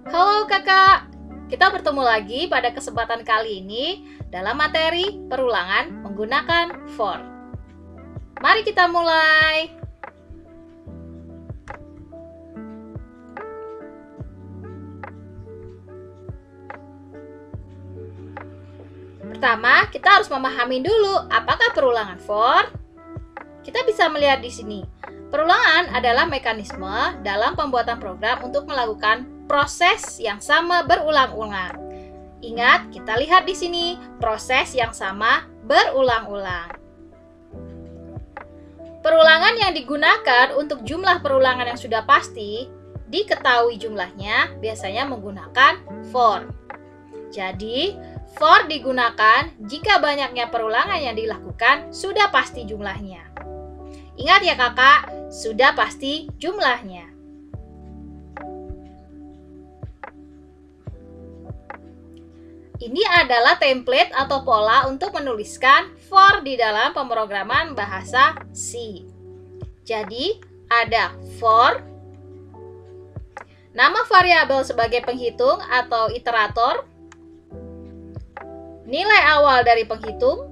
Halo kakak, kita bertemu lagi pada kesempatan kali ini dalam materi perulangan menggunakan for. Mari kita mulai. Pertama, kita harus memahami dulu apakah perulangan for. Kita bisa melihat di sini. Perulangan adalah mekanisme dalam pembuatan program untuk melakukan proses yang sama berulang-ulang. Ingat, kita lihat di sini proses yang sama berulang-ulang. Perulangan yang digunakan untuk jumlah perulangan yang sudah pasti, diketahui jumlahnya, biasanya menggunakan for. Jadi, for digunakan jika banyaknya perulangan yang dilakukan sudah pasti jumlahnya. Ingat ya kakak, sudah pasti jumlahnya. Ini adalah template atau pola untuk menuliskan for di dalam pemrograman bahasa C. Jadi, ada for, nama variabel sebagai penghitung atau iterator, nilai awal dari penghitung,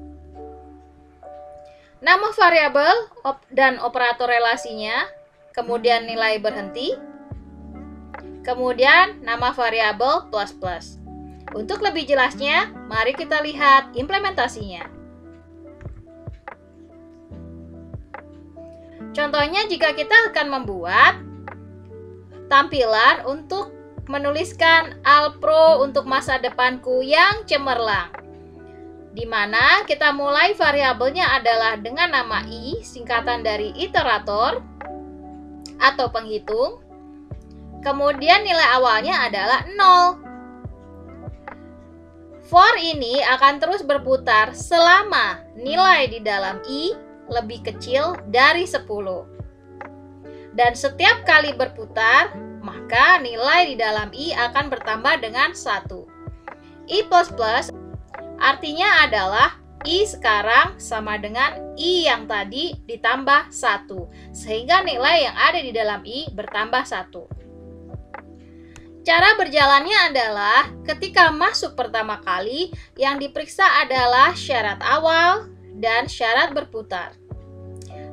nama variabel dan operator relasinya, kemudian nilai berhenti, kemudian nama variabel plus. Untuk lebih jelasnya, mari kita lihat implementasinya. Contohnya, jika kita akan membuat tampilan untuk menuliskan Alpro untuk masa depanku yang cemerlang, di mana kita mulai variabelnya adalah dengan nama i, singkatan dari iterator atau penghitung. Kemudian nilai awalnya adalah 0. For ini akan terus berputar selama nilai di dalam i lebih kecil dari 10. Dan setiap kali berputar, maka nilai di dalam i akan bertambah dengan 1. I++ artinya adalah i sekarang sama dengan i yang tadi ditambah 1, sehingga nilai yang ada di dalam i bertambah 1. Cara berjalannya adalah ketika masuk pertama kali, yang diperiksa adalah syarat awal dan syarat berputar.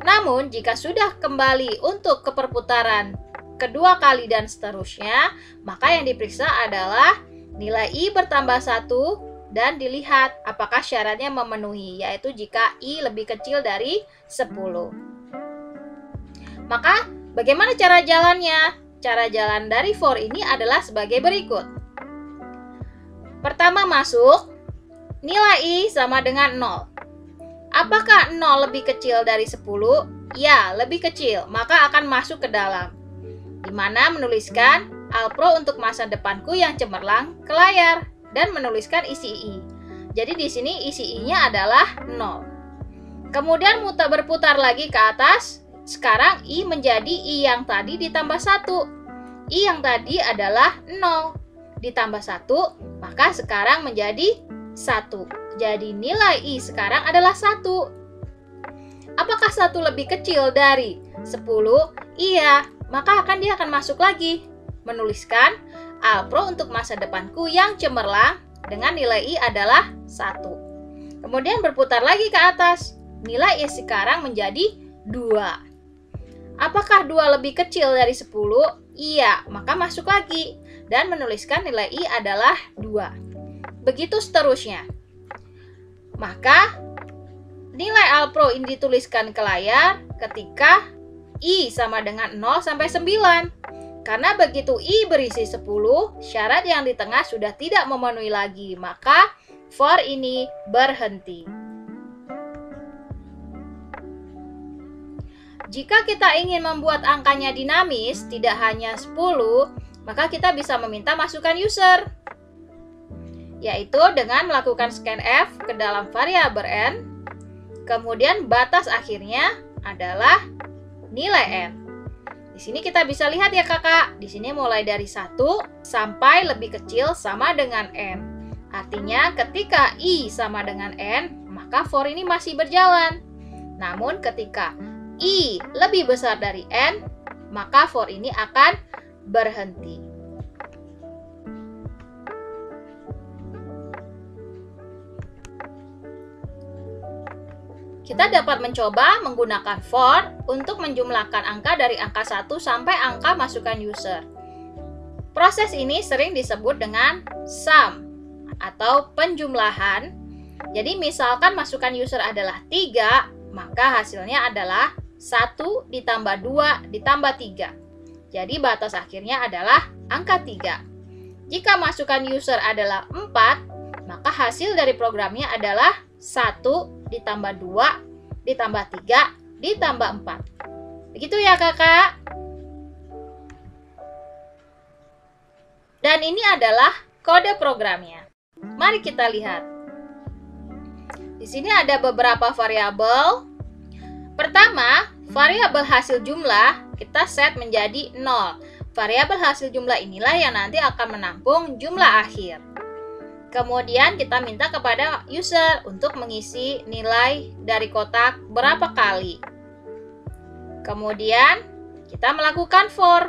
Namun, jika sudah kembali untuk ke perputaran kedua kali dan seterusnya, maka yang diperiksa adalah nilai i bertambah 1 dan dilihat apakah syaratnya memenuhi, yaitu jika i lebih kecil dari 10. Maka, bagaimana cara jalannya? Cara jalan dari for ini adalah sebagai berikut. Pertama masuk, nilai i sama dengan 0. Apakah 0 lebih kecil dari 10? Ya, lebih kecil, maka akan masuk ke dalam. Di mana menuliskan Alpro untuk masa depanku yang cemerlang ke layar dan menuliskan isi i. Jadi di sini isi i-nya adalah 0. Kemudian berputar lagi ke atas. Sekarang i menjadi i yang tadi ditambah 1. I yang tadi adalah 0 ditambah 1, maka sekarang menjadi 1. Jadi nilai i sekarang adalah 1. Apakah 1 lebih kecil dari 10? Iya, maka dia akan masuk lagi. Menuliskan Alpro untuk masa depanku yang cemerlang dengan nilai i adalah 1. Kemudian berputar lagi ke atas. Nilai i sekarang menjadi 2. Apakah 2 lebih kecil dari 10? Iya, maka masuk lagi dan menuliskan nilai i adalah 2. Begitu seterusnya. Maka nilai Alpro ini dituliskan ke layar ketika i sama dengan 0 sampai 9. Karena begitu i berisi 10, syarat yang di tengah sudah tidak memenuhi lagi, maka for ini berhenti. Jika kita ingin membuat angkanya dinamis, tidak hanya 10, maka kita bisa meminta masukan user, yaitu dengan melakukan scanf ke dalam variabel n, kemudian batas akhirnya adalah nilai n. Di sini kita bisa lihat ya kakak, di sini mulai dari 1 sampai lebih kecil sama dengan n. Artinya ketika i sama dengan n, maka for ini masih berjalan. Namun ketika i lebih besar dari n, maka for ini akan berhenti. Kita dapat mencoba menggunakan for untuk menjumlahkan angka dari angka 1 sampai angka masukan user. Proses ini sering disebut dengan sum atau penjumlahan. Jadi misalkan masukan user adalah 3, maka hasilnya adalah 1 ditambah 2 ditambah 3. Jadi batas akhirnya adalah angka 3. Jika masukan user adalah 4, maka hasil dari programnya adalah 1 ditambah 2 ditambah 3 ditambah 4. Begitu ya kakak? Dan ini adalah kode programnya. Mari kita lihat. Di sini ada beberapa variabel. Pertama, variabel hasil jumlah kita set menjadi 0. Variabel hasil jumlah inilah yang nanti akan menampung jumlah akhir. Kemudian kita minta kepada user untuk mengisi nilai dari kotak berapa kali. Kemudian kita melakukan for,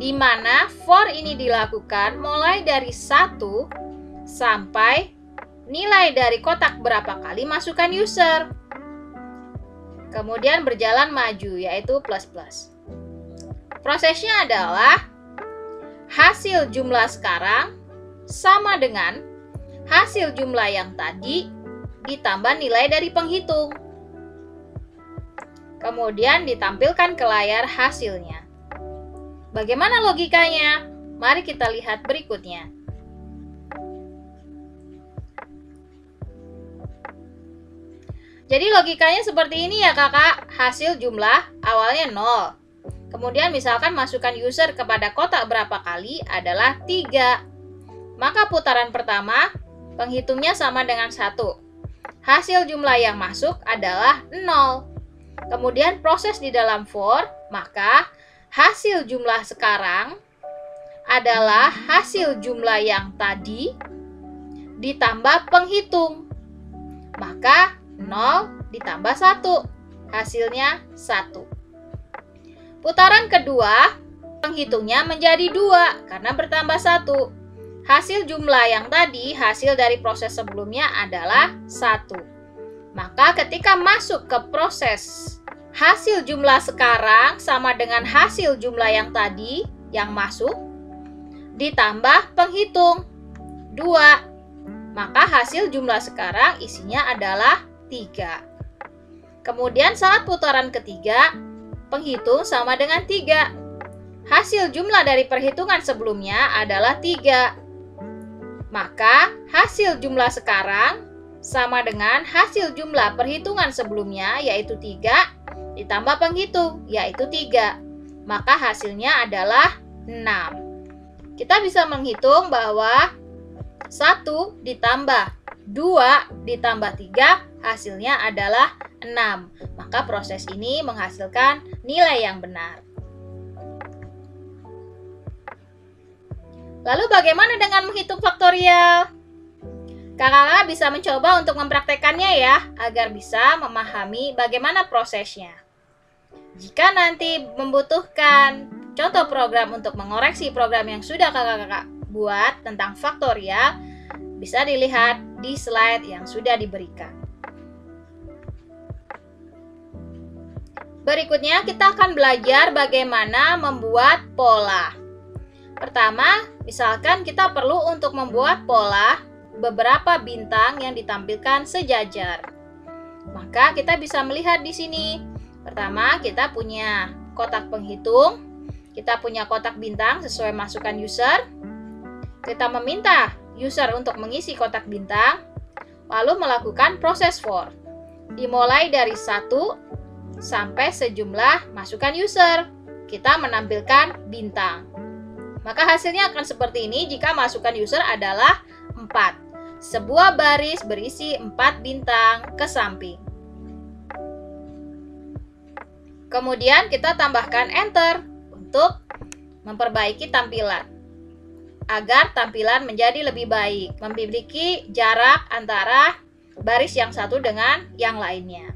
di mana for ini dilakukan mulai dari 1 sampai nilai dari kotak berapa kali masukan user. Kemudian berjalan maju, yaitu plus plus. Prosesnya adalah hasil jumlah sekarang sama dengan hasil jumlah yang tadi ditambah nilai dari penghitung. Kemudian ditampilkan ke layar hasilnya. Bagaimana logikanya? Mari kita lihat berikutnya. Jadi logikanya seperti ini ya kakak. Hasil jumlah awalnya 0. Kemudian misalkan masukan user kepada kotak berapa kali adalah 3. Maka putaran pertama penghitungnya sama dengan 1. Hasil jumlah yang masuk adalah 0. Kemudian proses di dalam for, maka hasil jumlah sekarang adalah hasil jumlah yang tadi ditambah penghitung. Maka 0 ditambah 1, hasilnya 1. Putaran kedua, penghitungnya menjadi 2 karena bertambah 1. Hasil jumlah yang tadi, hasil dari proses sebelumnya adalah 1. Maka ketika masuk ke proses hasil jumlah sekarang sama dengan hasil jumlah yang tadi yang masuk, ditambah penghitung 2. Maka hasil jumlah sekarang isinya adalah 3. Kemudian saat putaran ketiga, penghitung sama dengan 3. Hasil jumlah dari perhitungan sebelumnya adalah 3. Maka hasil jumlah sekarang sama dengan hasil jumlah perhitungan sebelumnya, yaitu 3, ditambah penghitung, yaitu 3. Maka hasilnya adalah 6. Kita bisa menghitung bahwa 1 ditambah 2 ditambah 3 hasilnya adalah 6. Maka proses ini menghasilkan nilai yang benar. Lalu bagaimana dengan menghitung faktorial? Kakak bisa mencoba untuk mempraktekannya ya, agar bisa memahami bagaimana prosesnya. Jika nanti membutuhkan contoh program untuk mengoreksi program yang sudah kakak buat tentang faktorial, bisa dilihat di slide yang sudah diberikan. Berikutnya kita akan belajar bagaimana membuat pola. Pertama, misalkan kita perlu untuk membuat pola beberapa bintang yang ditampilkan sejajar. Maka kita bisa melihat di sini. Pertama, kita punya kotak penghitung, kita punya kotak bintang sesuai masukan user. Kita meminta user untuk mengisi kotak bintang, lalu melakukan proses for. Dimulai dari 1 sampai sejumlah masukan user. Kita menampilkan bintang. Maka hasilnya akan seperti ini jika masukan user adalah 4. Sebuah baris berisi 4 bintang ke samping. Kemudian kita tambahkan enter untuk memperbaiki tampilan, agar tampilan menjadi lebih baik, memiliki jarak antara baris yang satu dengan yang lainnya.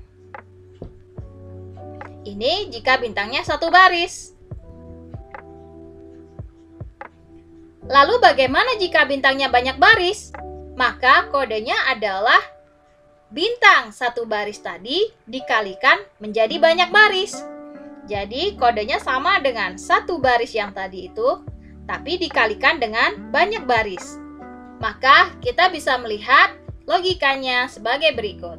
Ini jika bintangnya 1 baris. Lalu bagaimana jika bintangnya banyak baris? Maka kodenya adalah bintang satu baris tadi dikalikan menjadi banyak baris. Jadi kodenya sama dengan satu baris yang tadi itu, tapi dikalikan dengan banyak baris. Maka kita bisa melihat logikanya sebagai berikut.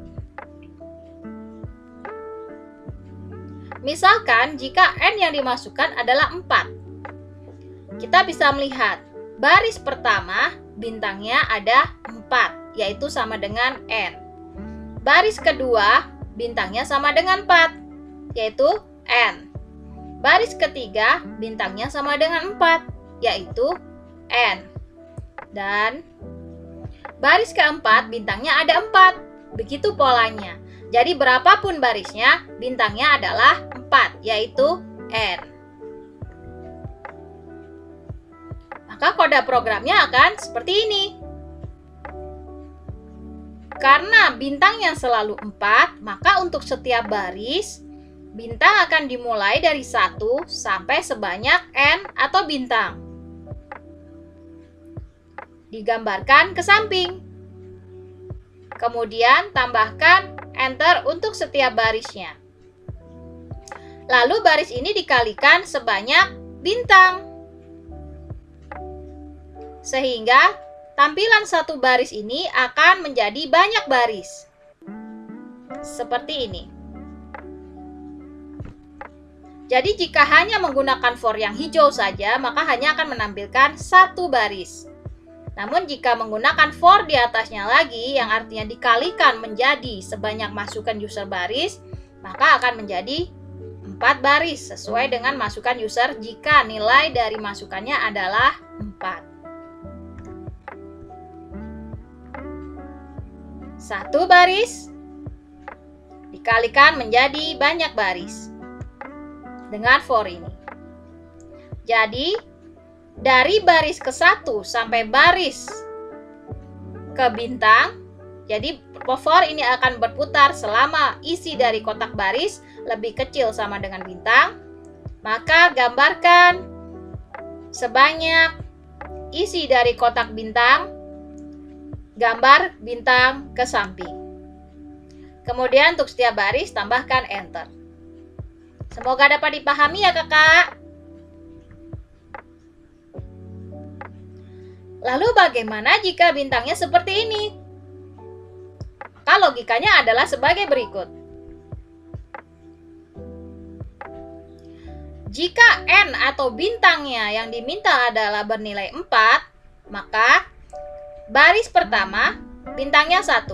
Misalkan jika N yang dimasukkan adalah 4. Kita bisa melihat baris pertama bintangnya ada 4, yaitu sama dengan N. Baris kedua bintangnya sama dengan 4, yaitu N. Baris ketiga bintangnya sama dengan 4, yaitu N. Dan baris keempat bintangnya ada 4. Begitu polanya. Jadi berapapun barisnya, bintangnya adalah 4, yaitu N. Maka kode programnya akan seperti ini. Karena bintangnya selalu 4, maka untuk setiap baris, bintang akan dimulai dari 1 sampai sebanyak N atau bintang. Digambarkan ke samping. Kemudian tambahkan Enter untuk setiap barisnya. Lalu baris ini dikalikan sebanyak bintang. Sehingga tampilan satu baris ini akan menjadi banyak baris. Seperti ini. Jadi jika hanya menggunakan for yang hijau saja, maka hanya akan menampilkan satu baris. Namun jika menggunakan for di atasnya lagi, yang artinya dikalikan menjadi sebanyak masukan user baris, maka akan menjadi 4 baris sesuai dengan masukan user jika nilai dari masukannya adalah 4. Satu baris dikalikan menjadi banyak baris dengan for ini. Jadi dari baris ke-1 sampai baris ke bintang, jadi for ini akan berputar selama isi dari kotak baris lebih kecil sama dengan bintang. Maka gambarkan sebanyak isi dari kotak bintang, gambar bintang ke samping. Kemudian untuk setiap baris tambahkan Enter. Semoga dapat dipahami ya kakak. Lalu bagaimana jika bintangnya seperti ini? Maka logikanya adalah sebagai berikut. Jika N atau bintangnya yang diminta adalah bernilai 4, maka baris pertama bintangnya 1.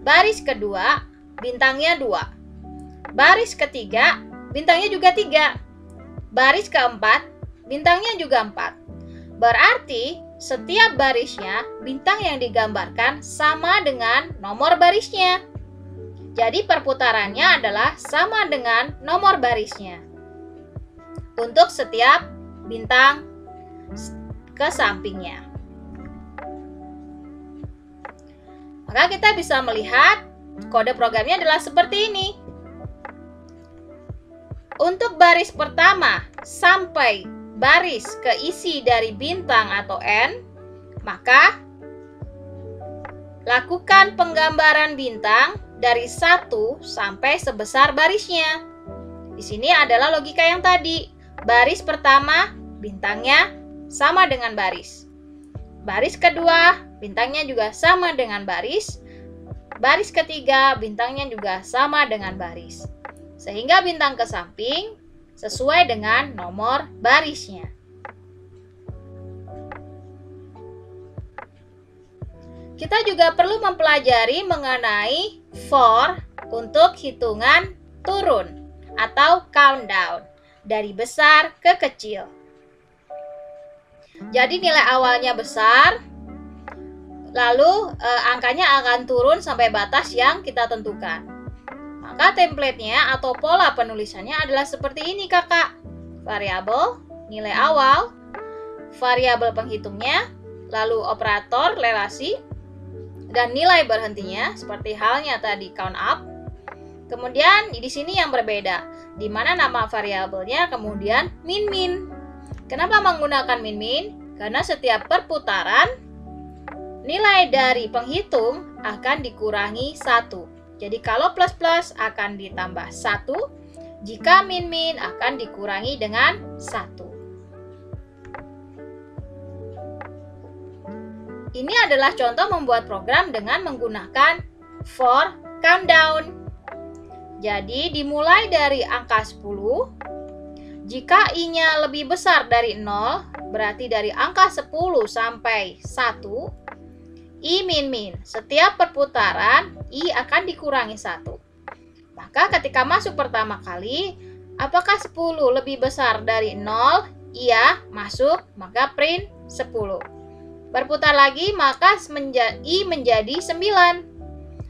Baris kedua bintangnya 2. Baris ketiga bintangnya juga 3. Baris keempat bintangnya juga 4. Berarti setiap barisnya bintang yang digambarkan sama dengan nomor barisnya. Jadi perputarannya adalah sama dengan nomor barisnya. Untuk setiap bintang ke sampingnya. Maka kita bisa melihat kode programnya adalah seperti ini. Untuk baris pertama sampai baris keisi dari bintang atau N, maka lakukan penggambaran bintang dari 1 sampai sebesar barisnya. Di sini adalah logika yang tadi. Baris pertama bintangnya sama dengan baris. Baris kedua bintangnya juga sama dengan baris. Baris ketiga bintangnya juga sama dengan baris. Sehingga bintang ke samping sesuai dengan nomor barisnya. Kita juga perlu mempelajari mengenai for untuk hitungan turun atau countdown dari besar ke kecil. Jadi nilai awalnya besar, lalu angkanya akan turun sampai batas yang kita tentukan. Maka template-nya atau pola penulisannya adalah seperti ini kakak. Variabel, nilai awal, variabel penghitungnya, lalu operator, relasi, dan nilai berhentinya seperti halnya tadi count up. Kemudian di sini yang berbeda, di mana nama variabelnya kemudian min-min. Kenapa menggunakan min-min? Karena setiap perputaran nilai dari penghitung akan dikurangi 1. Jadi kalau plus-plus akan ditambah 1, jika min-min akan dikurangi dengan 1. Ini adalah contoh membuat program dengan menggunakan for countdown. Jadi dimulai dari angka 10. Jika i-nya lebih besar dari 0, berarti dari angka 10 sampai 1, i min-min. Setiap perputaran, i akan dikurangi 1. Maka ketika masuk pertama kali, apakah 10 lebih besar dari 0? Iya, masuk, maka print 10. Berputar lagi, maka i menjadi 9.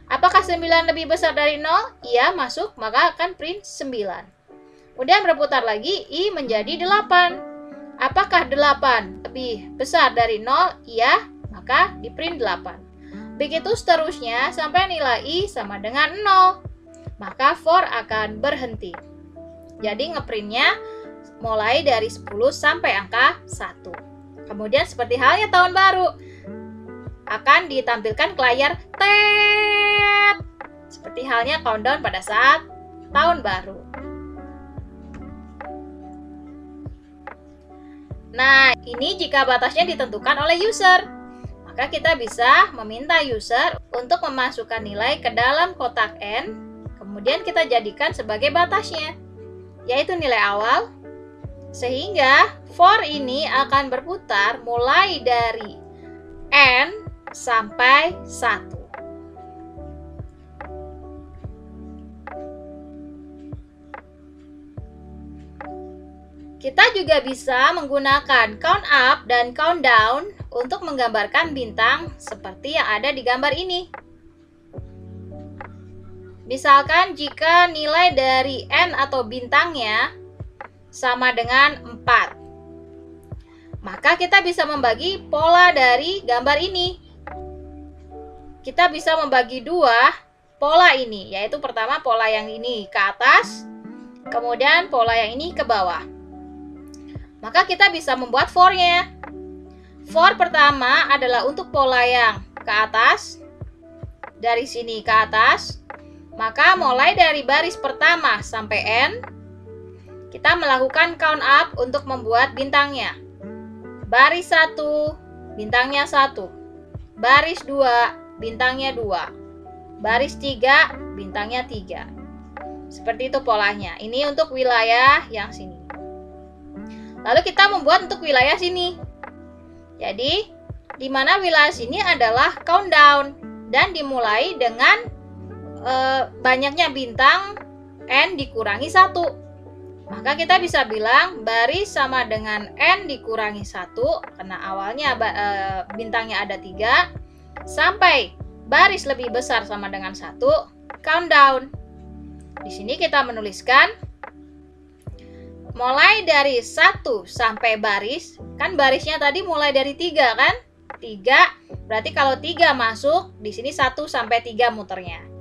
Apakah 9 lebih besar dari 0? Iya, masuk, maka akan print 9. Kemudian berputar lagi, i menjadi 8. Apakah 8 lebih besar dari 0? Iya, maka di print 8. Begitu seterusnya sampai nilai i sama dengan 0. Maka for akan berhenti. Jadi ngeprintnya mulai dari 10 sampai angka 1. Kemudian seperti halnya tahun baru, akan ditampilkan ke layar tet. Seperti halnya countdown pada saat tahun baru. Nah, ini jika batasnya ditentukan oleh user. Maka kita bisa meminta user untuk memasukkan nilai ke dalam kotak N, kemudian kita jadikan sebagai batasnya, yaitu nilai awal. Sehingga for ini akan berputar mulai dari N sampai 1. Kita juga bisa menggunakan count up dan count down untuk menggambarkan bintang seperti yang ada di gambar ini. Misalkan jika nilai dari N atau bintangnya sama dengan 4, maka kita bisa membagi pola dari gambar ini. Kita bisa membagi dua pola ini, yaitu pertama pola yang ini ke atas, kemudian pola yang ini ke bawah. Maka kita bisa membuat for-nya. For pertama adalah untuk pola yang ke atas, dari sini ke atas. Maka mulai dari baris pertama sampai N, kita melakukan count up untuk membuat bintangnya. Baris 1, bintangnya 1. Baris 2, bintangnya 2. Baris 3, bintangnya 3. Seperti itu polanya. Ini untuk wilayah yang sini. Lalu kita membuat untuk wilayah sini. Jadi, di mana wilayah sini adalah countdown dan dimulai dengan banyaknya bintang N dikurangi 1. Maka kita bisa bilang baris sama dengan N dikurangi 1, karena awalnya bintangnya ada 3, sampai baris lebih besar sama dengan 1, countdown. Di sini kita menuliskan mulai dari 1 sampai baris, kan barisnya tadi mulai dari 3 kan? 3, berarti kalau 3 masuk, di sini 1 sampai 3 muternya.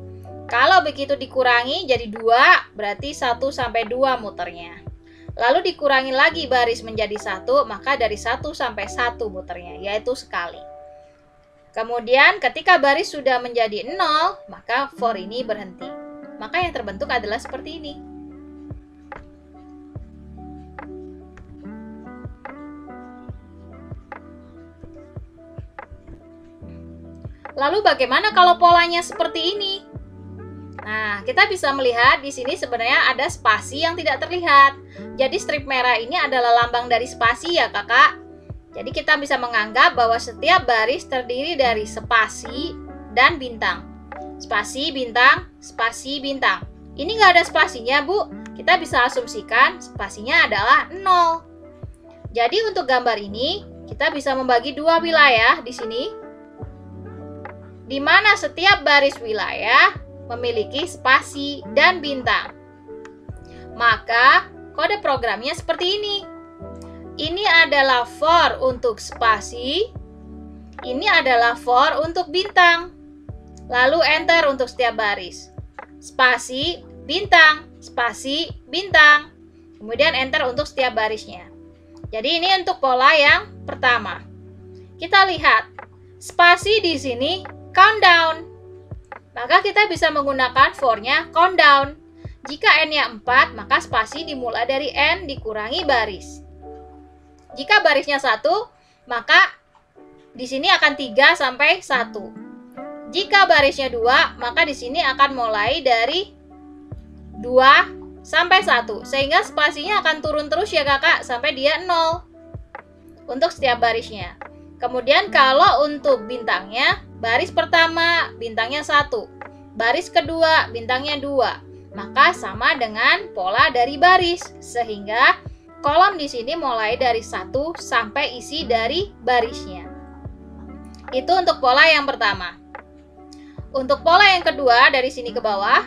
Kalau begitu dikurangi jadi 2, berarti 1 sampai 2 muternya. Lalu dikurangi lagi baris menjadi 1, maka dari 1 sampai 1 muternya, yaitu sekali. Kemudian ketika baris sudah menjadi 0, maka for ini berhenti. Maka yang terbentuk adalah seperti ini. Lalu bagaimana kalau polanya seperti ini? Nah, kita bisa melihat di sini sebenarnya ada spasi yang tidak terlihat. Jadi strip merah ini adalah lambang dari spasi ya kakak. Jadi kita bisa menganggap bahwa setiap baris terdiri dari spasi dan bintang. Spasi, bintang, spasi, bintang. Ini nggak ada spasinya bu. Kita bisa asumsikan spasinya adalah 0. Jadi untuk gambar ini kita bisa membagi dua wilayah di sini, di mana setiap baris wilayah memiliki spasi dan bintang. Maka kode programnya seperti ini. Ini adalah for untuk spasi, ini adalah for untuk bintang. Lalu enter untuk setiap baris. Spasi, bintang, spasi, bintang. Kemudian enter untuk setiap barisnya. Jadi ini untuk pola yang pertama. Kita lihat. spasi di sini countdown. Maka kita bisa menggunakan for-nya countdown. Jika n-nya 4, maka spasi dimulai dari n dikurangi baris. Jika barisnya 1, maka di sini akan 3 sampai 1. Jika barisnya 2, maka di sini akan mulai dari 2 sampai 1. Sehingga spasinya akan turun terus ya kakak, sampai dia 0. Untuk setiap barisnya. Kemudian kalau untuk bintangnya, baris pertama bintangnya 1. Baris kedua bintangnya 2. Maka sama dengan pola dari baris. Sehingga kolom di sini mulai dari 1 sampai isi dari barisnya. Itu untuk pola yang pertama. Untuk pola yang kedua dari sini ke bawah,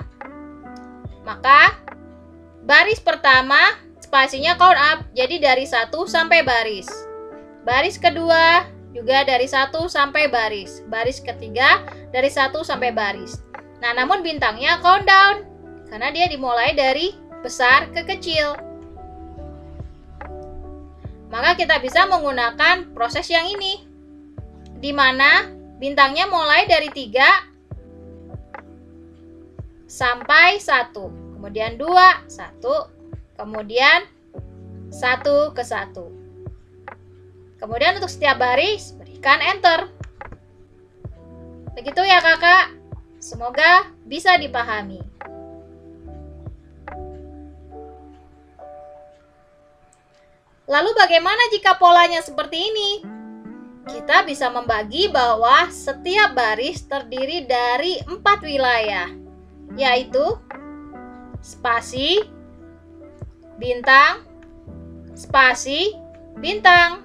maka baris pertama spasinya count up, jadi dari 1 sampai baris. Baris kedua juga dari 1 sampai baris. Baris ketiga dari 1 sampai baris. Nah, namun bintangnya countdown karena dia dimulai dari besar ke kecil. Maka kita bisa menggunakan proses yang ini, di mana bintangnya mulai dari 3 sampai 1, kemudian 2, 1, kemudian 1 ke 1. Kemudian untuk setiap baris, berikan enter. Begitu ya kakak, semoga bisa dipahami. Lalu bagaimana jika polanya seperti ini? Kita bisa membagi bahwa setiap baris terdiri dari 4 wilayah, yaitu spasi, bintang, spasi, bintang.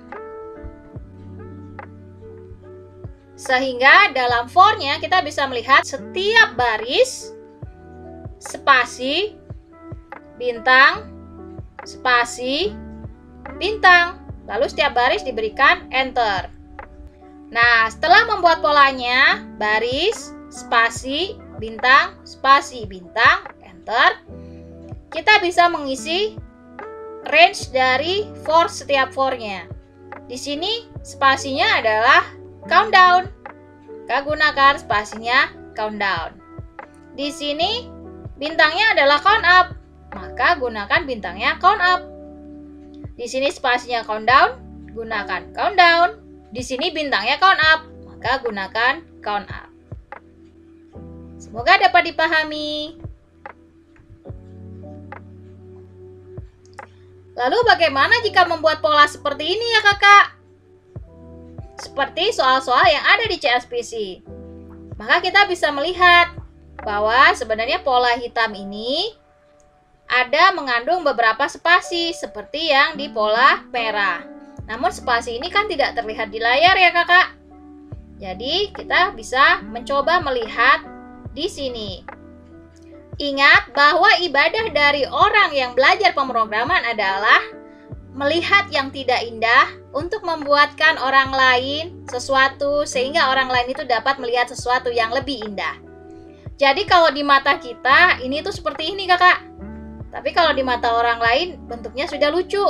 Sehingga dalam for-nya kita bisa melihat setiap baris, spasi, bintang, spasi, bintang. Lalu setiap baris diberikan enter. Nah, setelah membuat polanya, baris, spasi, bintang, spasi, bintang, enter, kita bisa mengisi range dari for setiap for-nya. Di sini spasinya adalah countdown. Kita gunakan spasinya countdown. Di sini bintangnya adalah count up, maka gunakan bintangnya count up. Di sini spasinya countdown, gunakan countdown. Di sini bintangnya count up, maka gunakan count up. Semoga dapat dipahami. Lalu bagaimana jika membuat pola seperti ini ya kakak? Seperti soal-soal yang ada di CSPC. Maka kita bisa melihat bahwa sebenarnya pola hitam ini ada mengandung beberapa spasi seperti yang di pola merah. Namun spasi ini kan tidak terlihat di layar ya kakak. Jadi kita bisa mencoba melihat di sini. Ingat bahwa ibadah dari orang yang belajar pemrograman adalah melihat yang tidak indah untuk membuatkan orang lain sesuatu sehingga orang lain itu dapat melihat sesuatu yang lebih indah. Jadi kalau di mata kita ini tuh seperti ini kakak. Tapi kalau di mata orang lain bentuknya sudah lucu.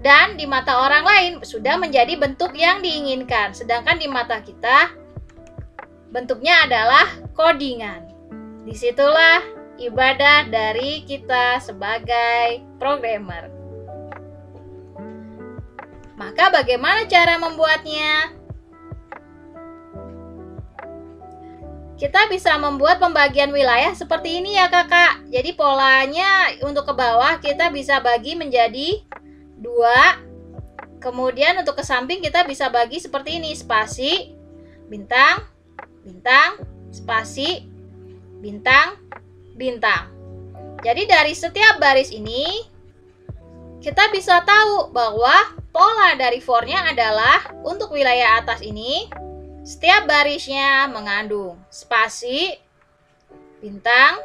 Dan di mata orang lain sudah menjadi bentuk yang diinginkan. Sedangkan di mata kita bentuknya adalah codingan. Disitulah ibadah dari kita sebagai programmer. Maka bagaimana cara membuatnya? Kita bisa membuat pembagian wilayah seperti ini ya kakak. Jadi polanya untuk ke bawah kita bisa bagi menjadi 2. Kemudian untuk ke samping kita bisa bagi seperti ini. Spasi, bintang, bintang, spasi, bintang, bintang. Jadi dari setiap baris ini kita bisa tahu bahwa pola dari for-nya adalah untuk wilayah atas ini setiap barisnya mengandung spasi, bintang,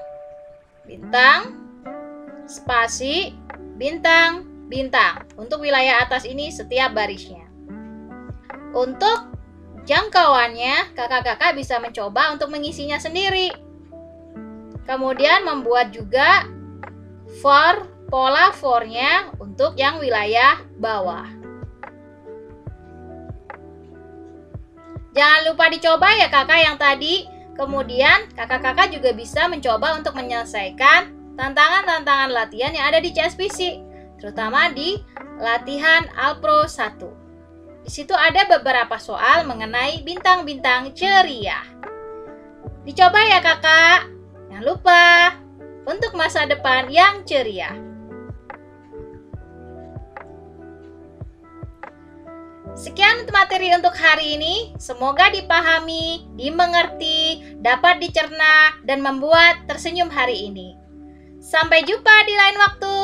bintang, spasi, bintang, bintang. Untuk wilayah atas ini setiap barisnya. Untuk jangkauannya kakak-kakak bisa mencoba untuk mengisinya sendiri. Kemudian membuat juga pola for-nya untuk yang wilayah bawah. Jangan lupa dicoba ya kakak yang tadi. Kemudian kakak-kakak juga bisa mencoba untuk menyelesaikan tantangan-tantangan latihan yang ada di CSPC, terutama di latihan Alpro 1. Di situ ada beberapa soal mengenai bintang-bintang ceria. Dicoba ya kakak. Jangan lupa untuk masa depan yang ceria. Sekian materi untuk hari ini. Semoga dipahami, dimengerti, dapat dicerna, dan membuat tersenyum hari ini. Sampai jumpa di lain waktu.